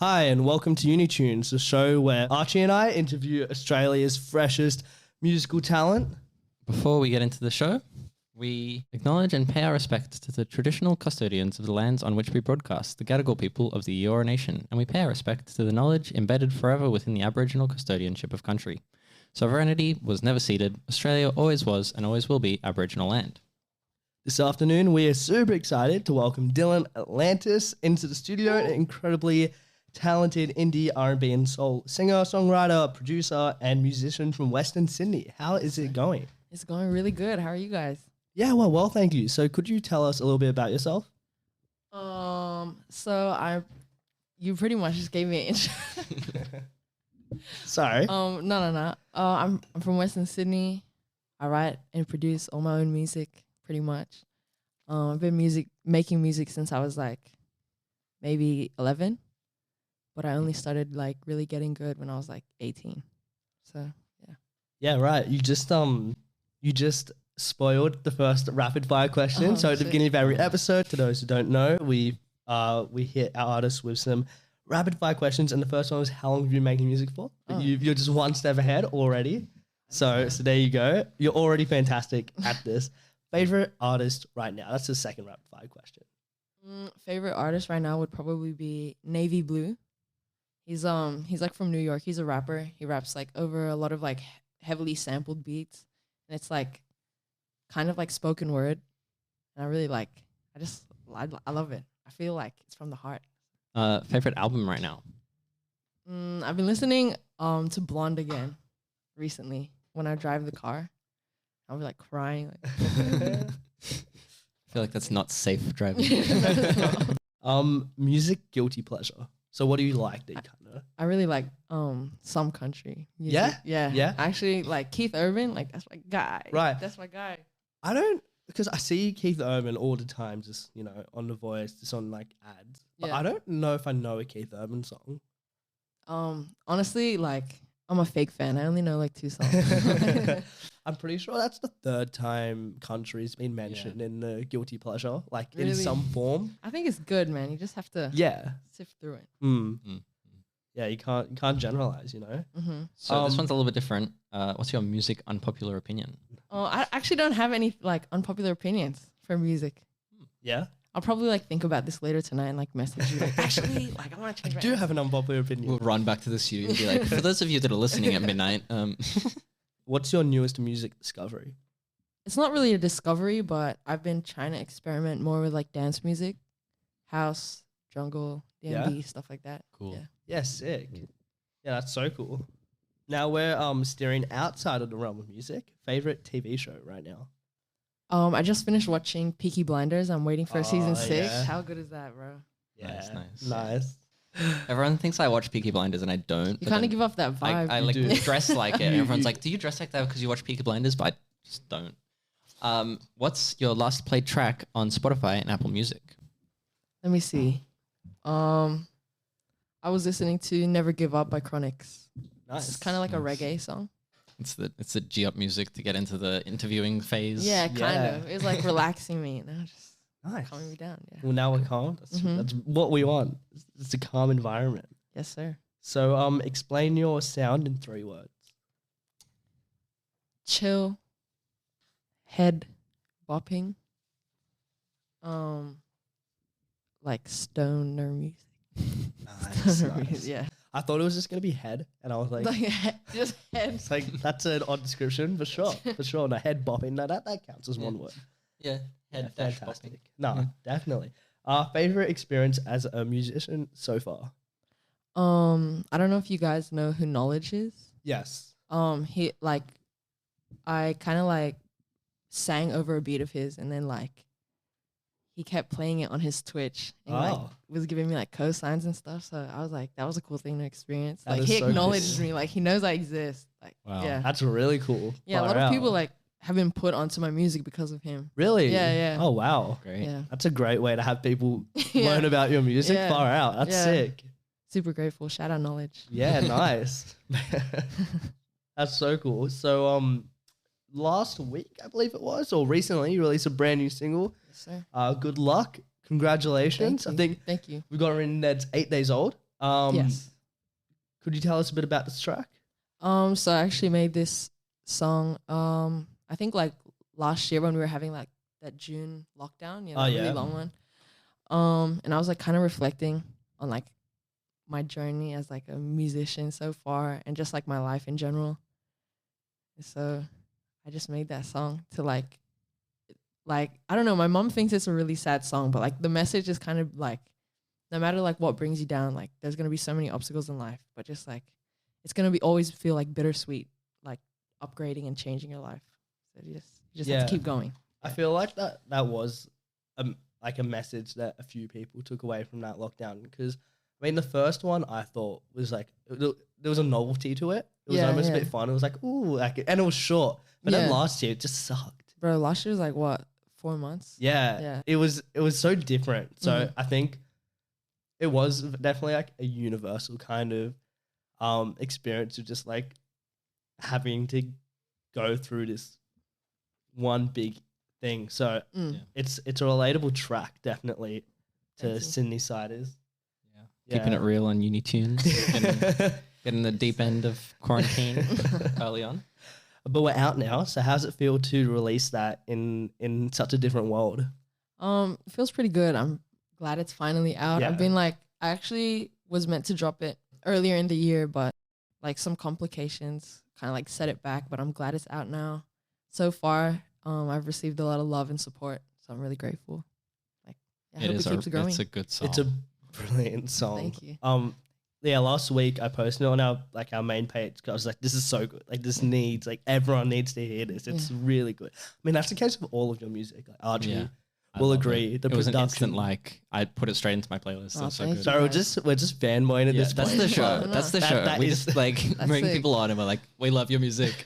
Hi, and welcome to Uni Tunes, the show where Archie and I interview Australia's freshest musical talent. Before we get into the show, we acknowledge and pay our respects to the traditional custodians of the lands on which we broadcast, the Gadigal people of the Eora Nation, and we pay our respect to the knowledge embedded forever within the Aboriginal custodianship of country. Sovereignty was never ceded. Australia always was and always will be Aboriginal land. This afternoon, we are super excited to welcome Dylan Atlantis into the studio, an incredibly talented indie R&B and soul singer, songwriter, producer, and musician from Western Sydney. How is it going? It's going really good. How are you guys? Yeah, well, thank you. So could you tell us a little bit about yourself? You pretty much just gave me an intro. Sorry. No. I'm from Western Sydney. I write and produce all my own music, pretty much. I've been making music since I was like maybe 11, but I only started like really getting good when I was like 18. So yeah. Yeah, right. You just spoiled the first rapid fire question. So at the beginning of every episode, to those who don't know, we hit our artists with some rapid fire questions, and the first one was, how long have you been making music for? You're just one step ahead already. So there you go. You're already fantastic at this. Favorite artist right now? That's the second rapid fire question. Favorite artist right now would probably be Navy Blue. He's like from New York. He's a rapper. He raps like over a lot of like heavily sampled beats, and it's like kind of like spoken word. And I really like. I love it. I feel like it's from the heart. Favorite album right now? I've been listening to Blonde again recently. When I drive the car, I'll be like crying. I feel like that's not safe driving. Music guilty pleasure. So what do you like that you kind of? I really like some country music. Yeah. Actually, like Keith Urban, like that's my guy. Right. That's my guy. I don't, because I see Keith Urban all the time, just on The Voice, just on like ads. But I don't know if I know a Keith Urban song. Honestly, like I'm a fake fan. I only know like 2 songs. I'm pretty sure that's the third time country's been mentioned in the guilty pleasure, like Really? in some form. I think it's good, man. You just have to sift through it. Yeah, you can't generalize, So this one's a little bit different. What's your music unpopular opinion? Oh, I actually don't have any like unpopular opinions for music. Yeah? I'll probably like think about this later tonight and like message you. Like, actually, like I want to change. I do have an unpopular opinion. We'll run back to the studio and be like, for those of you that are listening at midnight, what's your newest music discovery? It's not really a discovery, but I've been trying to experiment more with like dance music, house, jungle, D&B, stuff like that. Cool. Yeah, sick. Yeah, that's so cool. Now we're steering outside of the realm of music. Favorite TV show right now? I just finished watching Peaky Blinders. I'm waiting for season 6. Yeah. How good is that, bro? Yeah, nice. Everyone thinks I watch Peaky Blinders and I don't. You kind of give off that vibe. I like dress like it. Everyone's like, do you dress like that because you watch Peaky Blinders? But I just don't. What's your last played track on Spotify and Apple Music? Let me see. I was listening to Never Give Up by Knxwledge. Nice. It's kind of like a reggae song. It's the G up music to get into the interviewing phase. Yeah, kind of. It's like relaxing me, just nice. calming me down. Yeah. Well, now we're calm. That's what we want. It's a calm environment. Yes, sir. So, explain your sound in 3 words. Chill. Head bopping. Like stoner music. Nice. Yeah. I thought it was just gonna be head, and I was like, just head. it's like that's an odd description for sure. No, head bopping. No, that counts as one word. Yeah, head fantastic. No, definitely. Favorite experience as a musician so far? I don't know if you guys know who Knxwledge is. Yes. He like, I kind of like sang over a beat of his, and then like, he kept playing it on his Twitch and like was giving me like cosigns and stuff. So I was like, that was a cool thing to experience. That like he so acknowledged cool. me, like he knows I exist. Like yeah, That's really cool. Yeah, a lot of people like have been put onto my music because of him. Really? Yeah. Oh wow. Great. Yeah. That's a great way to have people learn about your music. Yeah. Far out. That's sick. Super grateful. Shout out Knxwledge. Yeah, nice. That's so cool. So last week, I believe it was, or recently, you released a brand new single. Yes, sir. Good luck. Congratulations. Thank I think Thank you. we got it in that's 8 days old. Yes. Could you tell us a bit about this track? So I actually made this song. I think like last year when we were having like that June lockdown, that really long one. And I was like kind of reflecting on like my journey as like a musician so far, and just like my life in general. And so I just made that song to like I don't know. My mom thinks it's a really sad song, but like the message is kind of like, no matter like what brings you down, like there's gonna be so many obstacles in life, but just like it's gonna be always feel like bittersweet, like upgrading and changing your life. So you just have to keep going. I feel like that was like a message that a few people took away from that lockdown, because I mean the first one I thought was like there was a novelty to it. It was almost a bit fun. It was like ooh, like, and it was short. But then last year it just sucked. Bro, last year was like what, 4 months? Yeah. It was so different. So I think it was definitely like a universal kind of experience of just like having to go through this one big thing. So it's a relatable track definitely to Sydney siders. Yeah. Keeping it real on Uni Tunes. Getting the deep end of quarantine early on. But we're out now, so how's it feel to release that in such a different world? It feels pretty good. I'm glad it's finally out. Yeah. I've been like, I actually was meant to drop it earlier in the year, but like some complications kind of like set it back, but I'm glad it's out now. So far, I've received a lot of love and support, so I'm really grateful. Like, I hope it keeps growing. It's a good song. It's a brilliant song. Thank you. Yeah, last week I posted it on our main page because I was like, this is so good. Like this needs, like everyone needs to hear this. It's really good. I mean, that's the case with all of your music. Like Archie will agree. It. The it production. was an instant like. I put it straight into my playlist. Oh, It's so good. Sorry, we're just fanboying at this That's point. the show. That's the show. That we is- just like bring sick. people on and we're like, we love your music.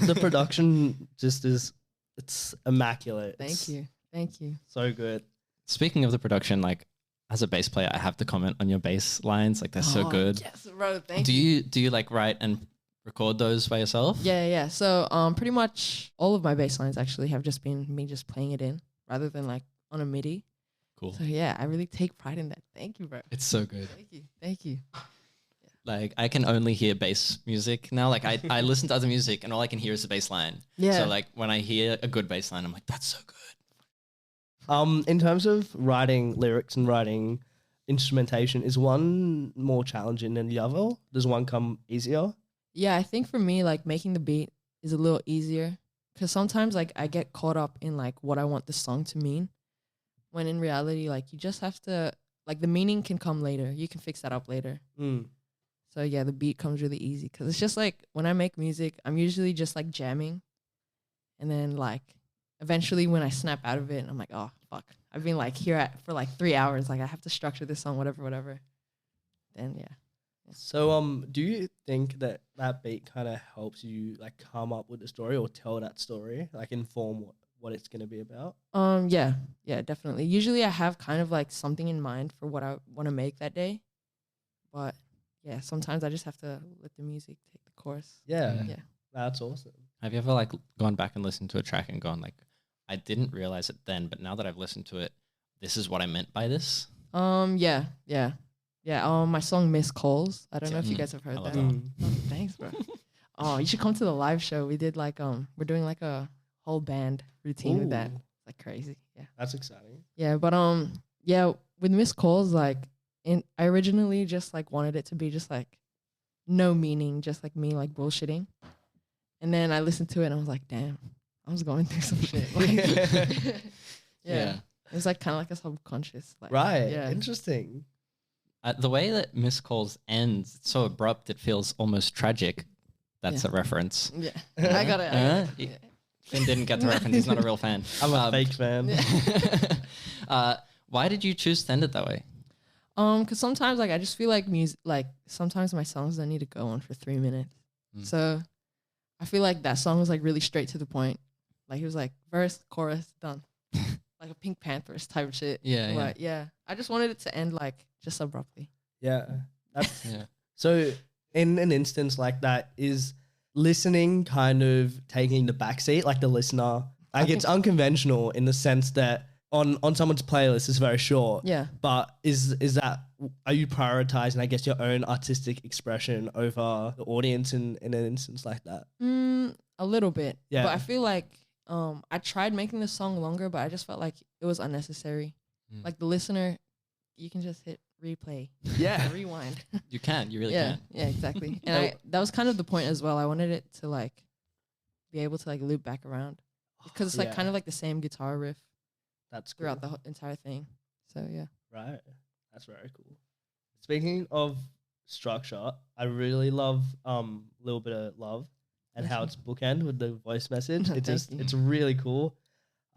The production just is, it's immaculate. Thank you. Thank you. So good. Speaking of the production, like as a bass player, I have to comment on your bass lines. Like they're so good. Yes, bro. Thank you. Do you like write and record those by yourself? Yeah. So pretty much all of my bass lines actually have just been me just playing it in rather than like on a MIDI. Cool. So yeah, I really take pride in that. Thank you, bro. It's so good. Thank you. Like I can only hear bass music now. Like I listen to other music and all I can hear is the bass line. Yeah. So like when I hear a good bass line, I'm like, that's so good. In terms of writing lyrics and writing instrumentation, is one more challenging than the other? Does one come easier? Yeah, I think for me, like making the beat is a little easier because sometimes like I get caught up in like what I want the song to mean, when in reality, like you just have to, like the meaning can come later. You can fix that up later. So yeah, the beat comes really easy because it's just like when I make music, I'm usually just like jamming, and then like eventually when I snap out of it, I'm like, oh fuck, I've been like for like 3 hours, like I have to structure this song, whatever. Then yeah. So do you think that beat kind of helps you like come up with a story or tell that story, like inform what it's gonna be about? Yeah, definitely. Usually I have kind of like something in mind for what I want to make that day, but yeah, sometimes I just have to let the music take the course. Yeah. Yeah. That's awesome. Have you ever like gone back and listened to a track and gone like, I didn't realize it then, but now that I've listened to it, this is what I meant by this? Yeah. My song Miss Calls. I don't know if you guys have heard I love that. that. Oh, thanks, bro. Oh, you should come to the live show. We did like we're doing like a whole band routine with that. Ooh. It's like crazy. Yeah. That's exciting. Yeah, but yeah, with Miss Calls, like I originally just like wanted it to be just like no meaning, just like me like bullshitting. And then I listened to it and I was like, damn, I was going through some shit. Like, yeah. It was like kind of like a subconscious. Like, Right. Yeah. Interesting. The way that Miss Calls ends, it's so abrupt, it feels almost tragic. That's a reference. Yeah. I got it. Finn didn't get the reference. He's not a real fan. I'm a fake fan. Why did you choose to end it that way? Because sometimes like I just feel like music, like sometimes my songs don't need to go on for 3 minutes. So I feel like that song was like really straight to the point. Like he was like verse, chorus, done. Like a Pink Panthers type shit. Yeah. But yeah, I just wanted it to end like just abruptly. Yeah. That's Yeah. so in an instance like that, is listening kind of taking the backseat, like the listener? Like it's unconventional in the sense that on someone's playlist is very short. Yeah. But is that, are you prioritizing, I guess, your own artistic expression over the audience in an instance like that? A little bit. Yeah. But I feel like I tried making the song longer, but I just felt like it was unnecessary. Like the listener, you can just hit replay. Yeah. Rewind. You really yeah. can. Yeah, exactly. And that was kind of the point as well. I wanted it to like be able to like loop back around because it's like kind of like the same guitar riff. That's cool. Throughout the entire thing. So yeah. Right. That's very cool. Speaking of structure, I really love Little Bit of Love and how it's bookend with the voice message. It's really cool.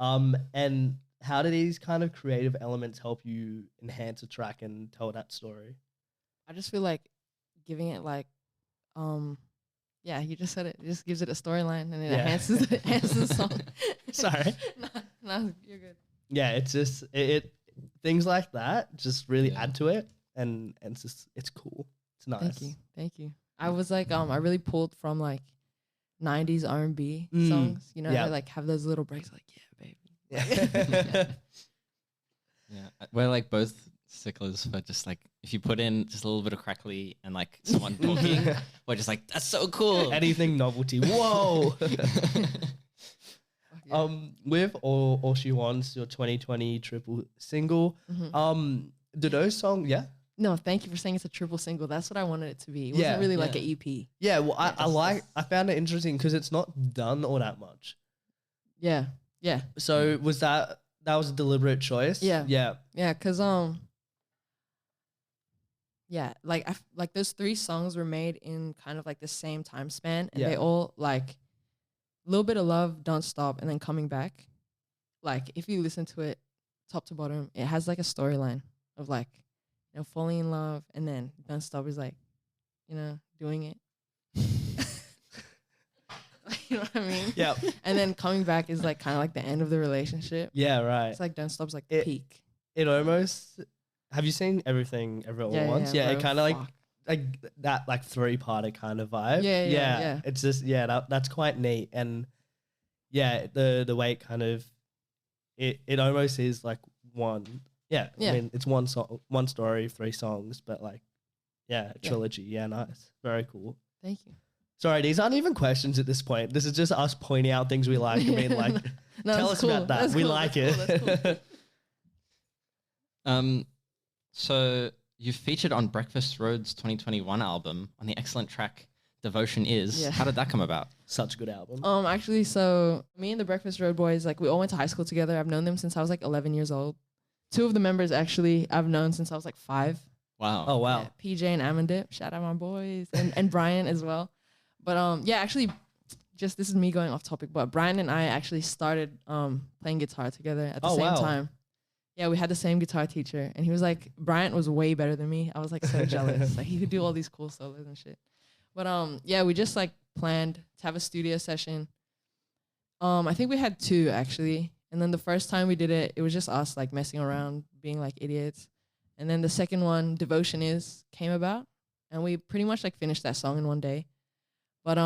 And how do these kind of creative elements help you enhance a track and tell that story? I just feel like giving it like yeah, you just said it. It just gives it a storyline and it enhances the song. Sorry. No, you're good. Yeah, it's just it things like that just really add to it, and it's cool. It's nice. Thank you. I was like I really pulled from like 90s R&B songs. You know, they like have those little breaks like baby. Yeah. Yeah, we're like both sticklers for just like if you put in just a little bit of crackly and like someone talking, we're just like that's so cool. Anything novelty. Whoa. With All She Wants, your 2020 triple single, do those songs, No, thank you for saying it's a triple single. That's what I wanted it to be. It wasn't really like an EP. Yeah, well, I found it interesting because it's not done all that much. Yeah, yeah. So was that was a deliberate choice? Yeah. Yeah. Yeah, because like those 3 songs were made in kind of like the same time span, and they all like Little Bit of Love, Don't Stop, and then Coming Back. Like if you listen to it top to bottom, it has like a storyline of like, you know, falling in love, and then Don't Stop is like, you know, doing it. You know what I mean? Yeah. And then Coming Back is like kind of like the end of the relationship. Yeah, right. It's like Don't Stop's like the peak. It almost, have you seen Everything Everywhere All at Once? Yeah, it kind of like that like 3-parter kind of vibe. Yeah. It's just that's quite neat, and the way it kind of it almost is like one. Yeah. I mean it's one song, one story, 3 songs, but like a trilogy. Yeah, nice, very cool. Thank you. Sorry, these aren't even questions at this point. This is just us pointing out things we like. I mean, like, tell us about that. We like it. So you featured on Breakfast Road's 2021 album on the excellent track Devotion Is. Yeah. How did that come about? Such a good album. Actually, so me and the Breakfast Road boys, like we all went to high school together. I've known them since I was like 11 years old. 2 of the members actually I've known since I was like 5. Wow. Oh, wow. Yeah, PJ and Amandip, shout out my boys, and Brian as well. But actually, just this is me going off topic, but Brian and I actually started playing guitar together at the same time. Yeah, we had the same guitar teacher, and he was like, Bryant was way better than me. I was like so jealous. Like he could do all these cool solos and shit. But we just like planned to have a studio session. I think we had 2 actually, and then the first time we did it, it was just us like messing around, being like idiots. And then the second one, Devotion Is, came about, and we pretty much like finished that song in one day. But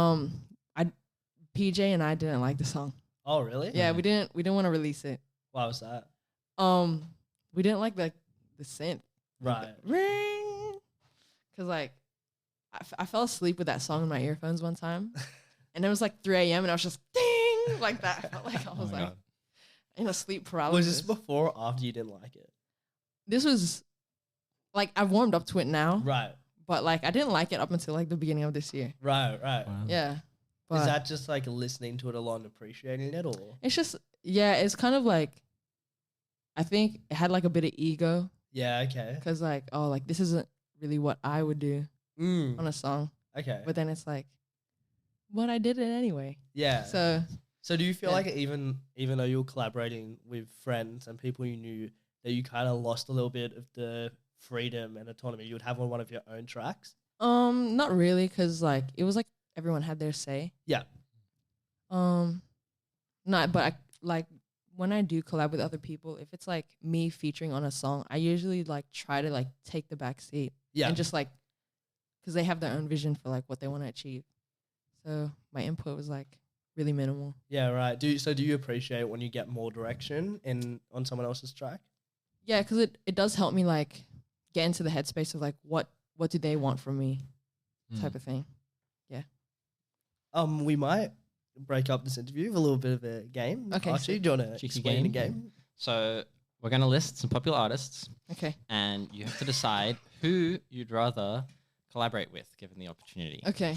PJ and I didn't like the song. Oh, really? Yeah, we didn't want to release it. Why was that? We didn't like the synth. Right. Cause like I fell asleep with that song in my earphones one time, and it was like 3 a.m. and I was just ding like that. I felt like I was like in a sleep paralysis. Was this before or after you didn't like it? This was like I've warmed up to it now. Right. But like I didn't like it up until like the beginning of this year. Right. Wow. Yeah. Is that just like listening to it a lot and appreciating it, or? It's just it's kind of like I think it had like a bit of ego. Yeah, okay. Cause like like this isn't really what I would do on a song. Okay. But then it's like, but I did it anyway. Yeah. So do you feel like even though you were collaborating with friends and people you knew, that you kind of lost a little bit of the freedom and autonomy you would have on one of your own tracks? Not really, cause like it was like everyone had their say. Yeah. Not, but I like when I do collab with other people, if it's like me featuring on a song, I usually like try to like take the back seat. Yeah. And just like, cause they have their own vision for like what they want to achieve. So my input was like really minimal. Yeah, right. Do you appreciate when you get more direction on someone else's track? Yeah, because it does help me like get into the headspace of like what do they want from me, type of thing. Yeah. We might break up this interview with a little bit of a game. Okay, Archie, so do you want to cheeky explain the game? game? So we're going to list some popular artists, Okay. and you have to decide who you'd rather collaborate with, given the opportunity. Okay.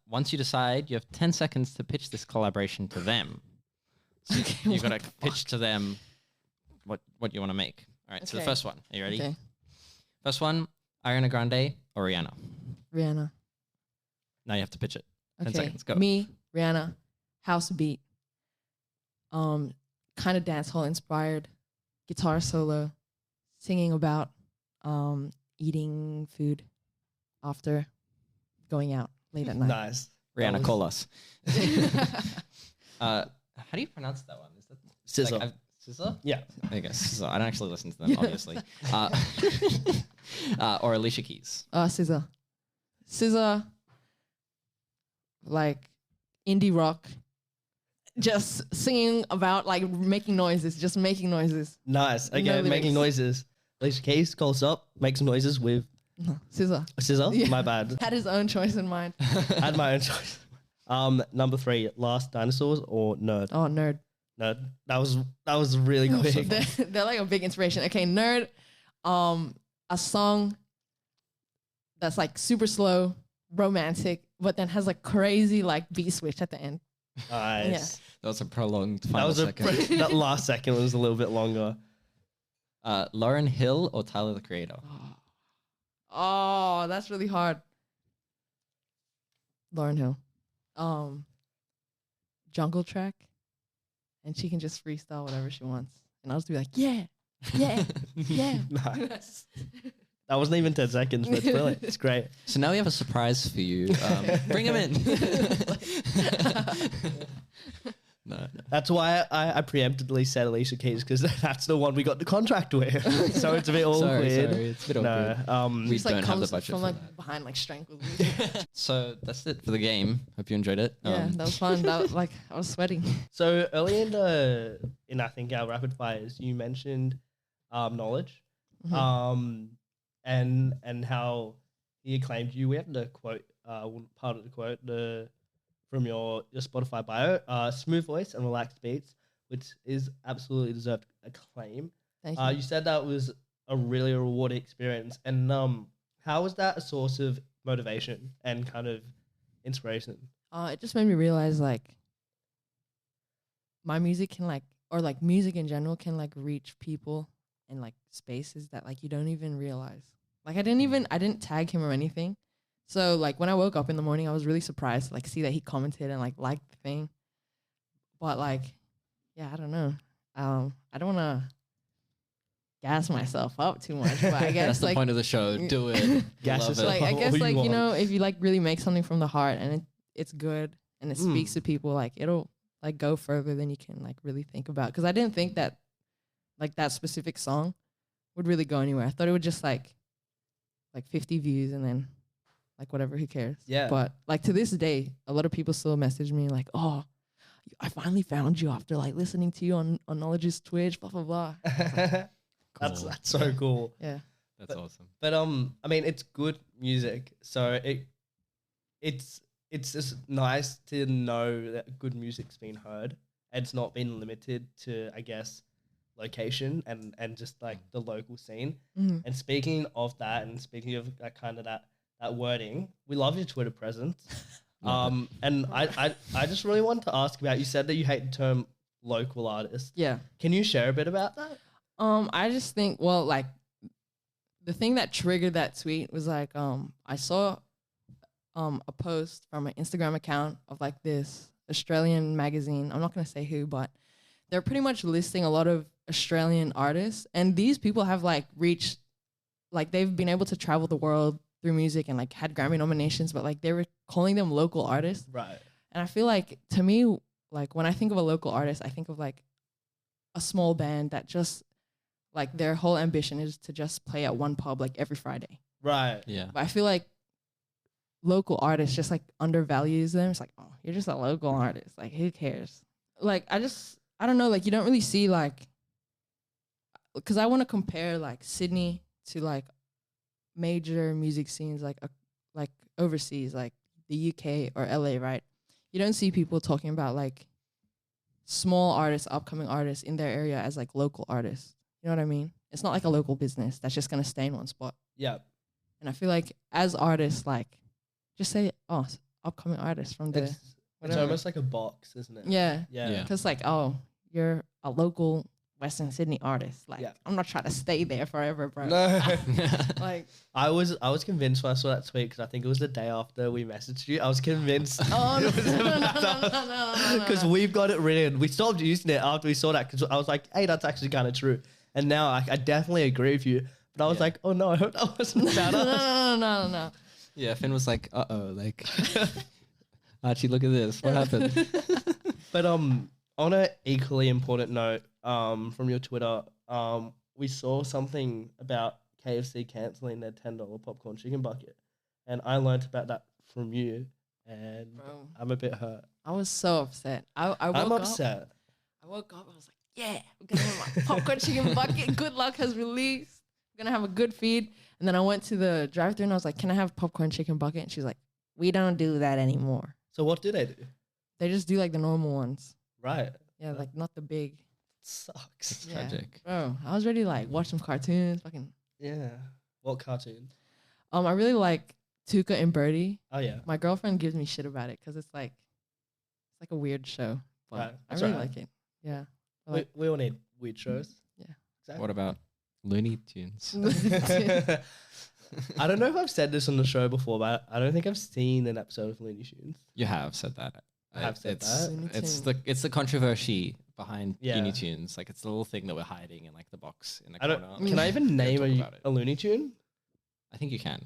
Once you decide, you have 10 seconds to pitch this collaboration to them. So you've got to pitch to them what you want to make. All right, so the Okay. first one. Are you ready? Okay. First one, Ariana Grande or Rihanna? Rihanna. Now you have to pitch it. 10 Okay. seconds, go. Me, Rihanna, house beat. Kind of dancehall inspired, guitar solo, singing about eating food after going out late at night. Nice. Rihanna, was- call us. How do you pronounce that one? Is that Scissor. Like, Scissor? Yeah. There you go. Scissor. I don't actually listen to them, obviously. Or Alicia Keys. SZA. SZA, like indie rock, just singing about like making noises, just making noises. Nice. Okay, No making lyrics. noises. Alicia Keys calls up, makes noises with No, SZA. scissor. Yeah. My bad. Had his own choice in mind. I had my own choice. Number 3, Last Dinosaurs or Nerd? Oh, Nerd. Nerd. That was really quick. They're like a big inspiration. Okay, Nerd. A song that's like super slow, romantic, but then has like crazy like beat switch at the end. Nice. That was a prolonged That final was second. that last second was a little bit longer. Lauryn Hill or Tyler the Creator? Oh, that's really hard. Lauryn Hill. Jungle Track. And she can just freestyle whatever she wants. And I'll just be like, yeah, yeah, yeah. Nice. That wasn't even 10 seconds, but it's brilliant. It's great. So now we have a surprise for you. Bring him in. No. That's why I preemptively said Alicia Keys, because that's the one we got the contract with. So it's a bit awkward. Sorry, it's a bit awkward. No, We Just like don't have the comes budget from for like that. behind, like strangles me. So that's it for the game. Hope you enjoyed it. Yeah, that was fun. That was like I was sweating. So early in I think our rapid fires, you mentioned knowledge, Mhm. and how he acclaimed you. We have the quote, part of the quote, from your Spotify bio, smooth voice and relaxed beats, which is absolutely deserved acclaim. Thank you. You said that was a really rewarding experience, and how was that a source of motivation and kind of inspiration? It just made me realize like my music can like, or like music in general can like reach people in like spaces that like you don't even realize. Like I didn't tag him or anything. So like when I woke up in the morning, I was really surprised to like see that he commented and like liked the thing. But like, yeah, I don't know. I don't want to gas myself up too much, but I guess That's the like point of the show. Do it. Gas Love yourself it. like I all guess you like you want. know, if you like really make something from the heart and it's good and it speaks to people, like it'll like go further than you can like really think about. Because I didn't think that like that specific song would really go anywhere. I thought it would just like 50 views and then like whatever, who cares? Yeah. But like to this day, a lot of people still message me like, oh, I finally found you after like listening to you on Knxwledge's Twitch, blah blah blah. That's Cool. so cool. Yeah. That's awesome. But I mean, it's good music, so it's just nice to know that good music's been heard. It's not been limited to, I guess, location and just like the local scene. Mhm. And speaking of that, and speaking of that kind of that wording, we love your Twitter presence. And I just really wanted to ask about. You said that you hate the term local artist. Yeah. Can you share a bit about that? I just think, well, like the thing that triggered that tweet was like, I saw a post from an Instagram account of like this Australian magazine. I'm not gonna say who, but they're pretty much listing a lot of Australian artists, and these people have like reached, like they've been able to travel the world through music and like had Grammy nominations, but like they were calling them local artists. Right. And I feel like to me, like when I think of a local artist, I think of like a small band that just like their whole ambition is to just play at one pub like every Friday. Right. Yeah. But I feel like local artists just like undervalues them. It's like, oh, you're just a local artist. Like, who cares? Like, I don't know. Like, you don't really see like, because I want to compare like Sydney to like major music scenes like overseas, like the UK or LA, right? You don't see people talking about like small artists, upcoming artists in their area as like local artists. You know what I mean? It's not like a local business that's just gonna stay in one spot. Yeah. And I feel like as artists, like just say, oh, upcoming artists from the. It's almost like a box, isn't it? Yeah. Yeah. Because like, oh, you're a local Western Sydney artist. Like, I'm not trying to stay there forever, bro. No. Like, I was convinced when I saw that tweet because I think it was the day after we messaged you. I was convinced. oh no. Because we've got it written. We stopped using it after we saw that because I was like, hey, that's actually kind of true. And now I definitely agree with you. But I was like, oh no, I hope that wasn't about us. No. Yeah, Finn was like, like, Archie, look at this. What happened? But on an equally important note, from your Twitter, we saw something about KFC cancelling their $10 popcorn chicken bucket. And I learned about that from you. And Bro. I'm a bit hurt. I was so upset. I'm upset. I woke up. I was like, yeah, I'm gonna have my popcorn chicken bucket. Good Luck has released. I'm gonna have a good feed. And then I went to the drive-thru and I was like, can I have popcorn chicken bucket? And she's like, we don't do that anymore. So what do they do? They just do like the normal ones. Right. Yeah, like not the big. Sucks. Yeah. Tragic. Bro, I was ready to like watch some cartoons. Fucking. Yeah. What cartoon? I really like Tuca and Birdie. Oh yeah. My girlfriend gives me shit about it because it's like a weird show. But Right. I That's really right. like it. Yeah. I like We all need weird shows. Yeah. Exactly. What about Looney Tunes? I don't know if I've said this on the show before, but I don't think I've seen an episode of Looney Tunes. You have said that. I have said it's, that. Looney It's the controversy behind Yeah. Uni Tunes. Like, it's the little thing that we're hiding in like the box in the I corner. don't. Can I even name talk about it. a Looney Tune? I think you can.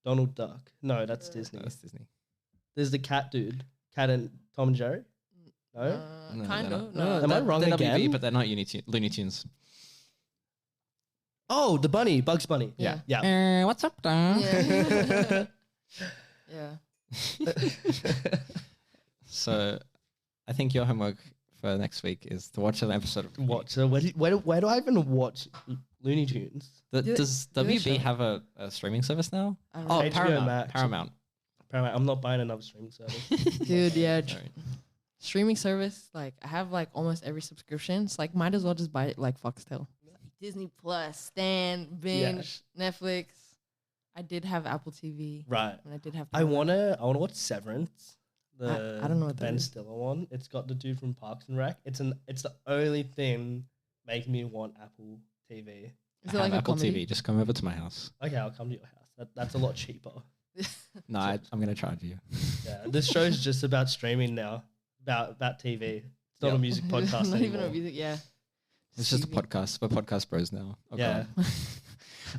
Donald Duck. No, that's Uh, Disney. No, it's Disney. There's the cat dude. Cat and Tom and Jerry. No. No, Kind they're of. not. No. Am I wrong They're again? WB, but they're not Looney Tunes. Oh, the bunny, Bugs Bunny. Yeah. Yeah. What's up, Don? Yeah. Yeah. So, I think your homework for next week is to watch an episode of What? So where do I even watch Looney Tunes? Does do they WB show? have a streaming service now? I don't Oh, know. HBO Paramount. Max. Paramount. Apparently, I'm not buying another streaming service. Dude, yeah. Sorry. Streaming service, like I have like almost every subscription. It's like might as well just buy it like Foxtel. Disney Plus, Stan, Binge, Netflix. I did have Apple TV. Right. And I did have. I wanna watch Severance. I don't know what that Ben is. Stiller one. It's got the dude from Parks and Rec. It's the only thing making me want Apple TV. Is I it like have a Apple comedy? TV. Just come over to my house. Okay, I'll come to your house. That's a lot cheaper. No, I'm gonna charge you. Yeah, this show's just about streaming now. About TV. It's not Yep. a music podcast Not anymore. even a music. Yeah. It's just a Streaming. podcast. We're podcast bros now. Oh, Yeah.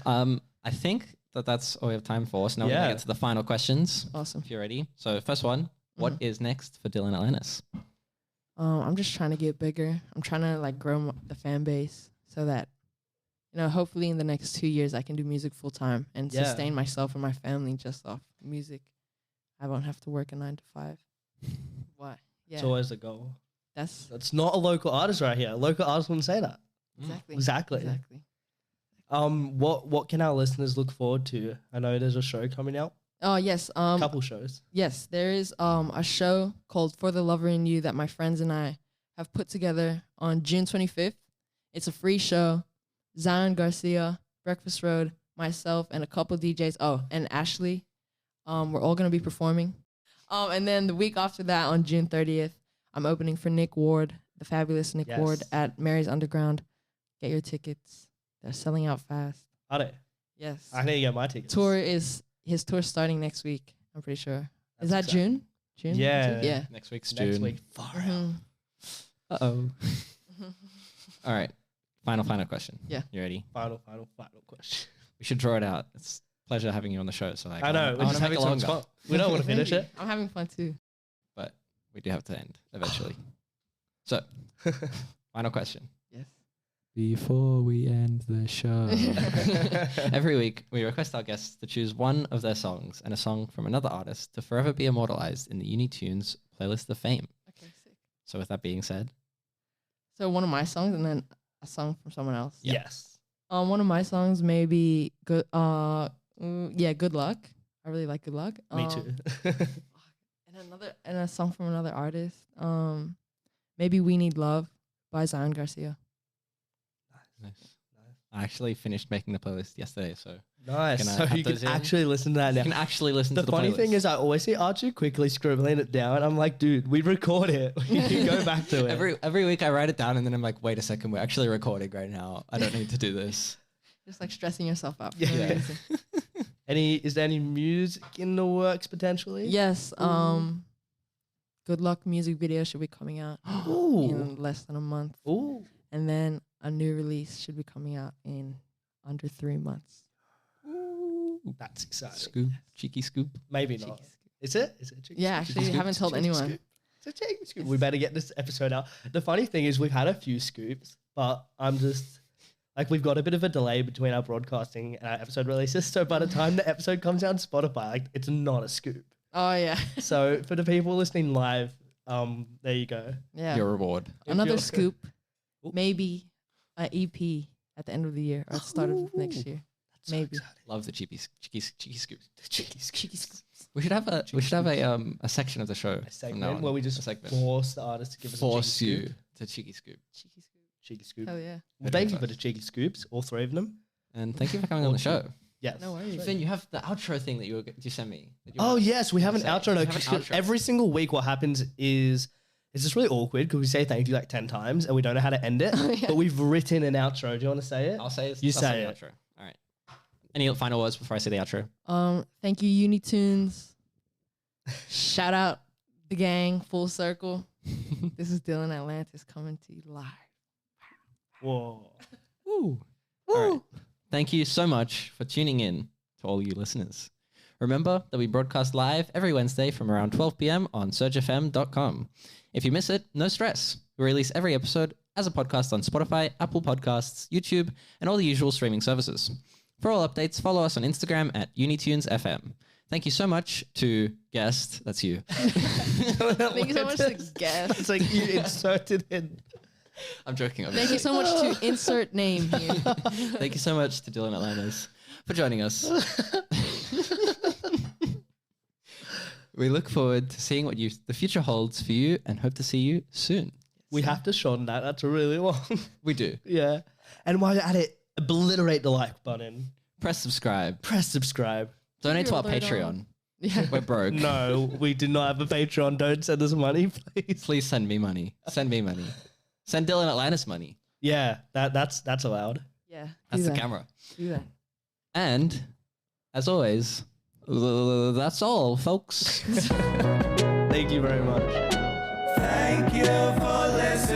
God. I think that's all we have time for. So now we're Yeah. gonna get to the final questions. Awesome. If you're ready. So first one, what is next for Dylan Atlantis? I'm just trying to get bigger. I'm trying to like grow the fan base so that, hopefully in the next 2 years I can do music full time and Yeah. sustain myself and my family just off music. I won't have to work a 9 to 5. Why? Yeah. It's always the goal. That's That's not a local artist right here. A local artist wouldn't say that. exactly. Exactly. What can our listeners look forward to? I know there's a show coming out. Oh yes. Couple shows. Yes, there is a show called For the Lover in You that my friends and I have put together on June 25th. It's a free show. Zion Garcia, Breakfast Road, myself, and a couple DJs. Oh, and Ashley. We're all gonna be performing. And then the week after that, on June 30th, I'm opening for Nick Ward, the fabulous Nick Ward, Yes. at Mary's Underground. Get your tickets. They're selling out fast. Are they? Yes. I need to get my tickets. His tour starting next week. I'm pretty sure. That's Is that exciting. June? June? Yeah. Yeah. Next week's Next June. week. Far out. Mhm. Uh-oh. All right. Final question. Yeah. You ready? Final question. We should draw it out. It's a pleasure having you on the show. So like, I know. We're just having so much fun. We don't want to finish it. I'm having fun too. But we do have to end eventually. So, final question. Yes. Before we end the show. Every week, we request our guests to choose one of their songs and a song from another artist to forever be immortalized in the Uni Tunes playlist of fame. Okay, sick. So with that being said, So one of my songs and then a song from someone else. Yeah. Yes. One of my songs may be good. Good Luck. I really like Good Luck. Me too. And a song from another artist. Maybe We Need Love by Zion Garcia. nice. I actually finished making the playlist yesterday, so Nice. Can I So cut you can those in? actually listen to that you now. can actually listen The to the funny playlist. thing is, I always see Archie quickly scribbling it down. I'm like, dude, we record it. We can go back to it. every week I write it down and then I'm like, wait a second, we're actually recording right now. I don't need to do this. Just like stressing yourself out. Yeah. For no Yeah. reason. Is there any music in the works potentially? Yes. Good Luck music video should be coming out Ooh. in less than a month. Ooh. And then a new release should be coming out in under 3 months. That's exciting. Scoop, cheeky scoop. Maybe not. Is it? Is it a cheeky Yeah, scoop? actually, Cheeky haven't scoop? told Cheeky anyone. scoop? It's a cheeky scoop. We better get this episode out. The funny thing is we've had a few scoops, but I'm just like, we've got a bit of a delay between our broadcasting and our episode releases. So by the time the episode comes out on Spotify, like, it's not a scoop. Oh yeah. So for the people listening live, there you go. Yeah. Your reward. Another you're- scoop. Ooh. Maybe an EP at the end of the year or at the start of next year. That's so Maybe. exciting. Love the cheeky scoops. The cheeky scoop. Cheeky scoops. We should have a section of the show A from now segment on. where we A just segment. force the artist to give us Force a cheeky you scoop. to cheeky scoop. Cheeky scoop. Cheeky scoop. Hell yeah. Well, thank you for the cheeky scoops, all three of them. And thank you for coming on the show. Yes. No worries. Finn, you have the outro thing that you sent me. that you Oh wanna- yes, we have an say. outro. We have an outro. Every single week, what happens is it's just really awkward because we say thank you like 10 times and we don't know how to end it. Yeah. But we've written an outro. Do you want to say it? I'll say it. You I'll say the it. outro. All right. Any final words before I say the outro? Thank you, Uni Tunes. Shout out the gang, full circle. This is Dylan Atlantis coming to you live. Whoa. Woo. All right. Thank you so much for tuning in to all you listeners. Remember that we broadcast live every Wednesday from around 12 p.m. on surgefm.com. If you miss it, no stress. We release every episode as a podcast on Spotify, Apple Podcasts, YouTube, and all the usual streaming services. For all updates, follow us on Instagram at UniTunesFM. Thank you so much to guest, that's you. Thank you so much to guest. It's like you inserted in. I'm joking. Thank you so much to insert name here. Thank you so much to Dylan Atlantis for joining us. We look forward to seeing what the future holds for you and hope to see you soon. We have to shorten that. That's really long. We do. Yeah. And while you're at it, obliterate the like button. Press subscribe. Press subscribe. Donate to our Alert Patreon. on. Yeah. We're broke. No, we do not have a Patreon. Don't send us money, please. Please send me money. Send me money. Send Dylan Atlantis money. Yeah, that's allowed. Yeah. That's do the that. camera. Do that. And as always, that's all, folks. Thank you very much. Thank you for listening.